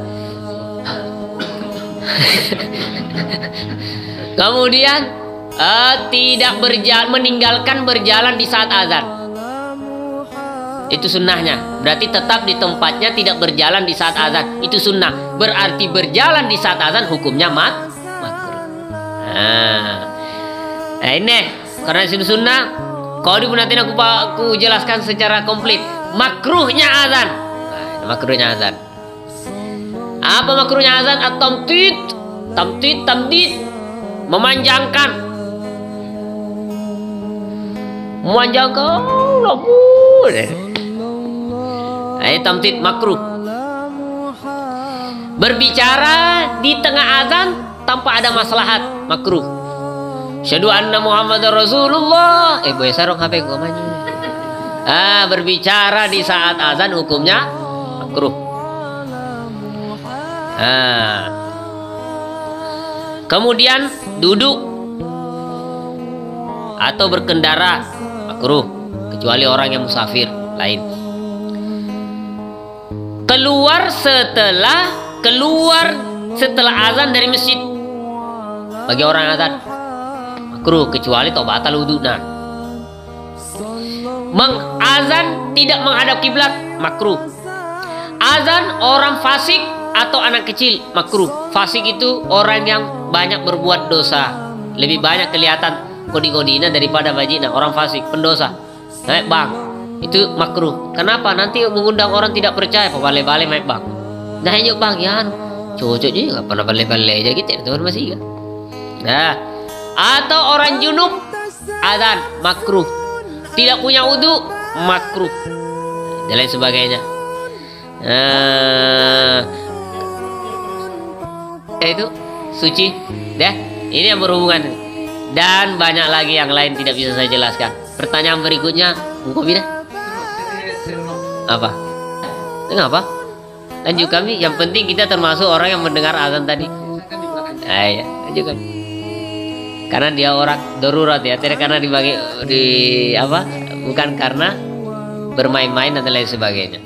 Kemudian tidak meninggalkan berjalan di saat azan. Itu sunnahnya. Berarti tetap di tempatnya, tidak berjalan di saat azan. Itu sunnah. Berarti berjalan di saat azan hukumnya makruh. Nah ini karena itu sunnah. Kalau di nanti aku jelaskan secara komplit makruhnya azan. Nah, makruhnya azan. Apa makruhnya azan? At-tamtid, tamdid, memanjangkan, Ini tamtid makruh. Berbicara di tengah azan tanpa ada maslahat makruh. Syahadu anna Muhammadar Rasulullah. Boy sarong HP gua maju. Berbicara di saat azan hukumnya makruh. Kemudian duduk atau berkendara makruh, kecuali orang yang musafir lain. Keluar setelah azan dari masjid bagi orang azan makruh, kecuali batal wudhunya. Mengazan tidak menghadap kiblat makruh. Azan orang fasik atau anak kecil makruh. Fasik itu orang yang banyak berbuat dosa, lebih banyak kelihatan kodi-kodina daripada bajina. Orang fasik, pendosa. Naik bang, itu makruh. Kenapa? Nanti mengundang orang tidak percaya. Balik-balik naik bang. Nah yuk bang, ya cocok juga. Pernah balik-balik aja gitu, teman masih kan. Nah, atau orang junub azan makruh. Tidak punya wudhu makruh. Dan lain sebagainya. Itu suci. Dah, ini yang berhubungan. Dan banyak lagi yang lain tidak bisa saya jelaskan. Pertanyaan berikutnya, buku bida. Apa? Kenapa? Lanjut kami. Yang penting kita termasuk orang yang mendengar azan tadi. Ya, lanjut kami. Karena dia orang darurat ya, tidak karena bukan karena bermain-main dan lain sebagainya.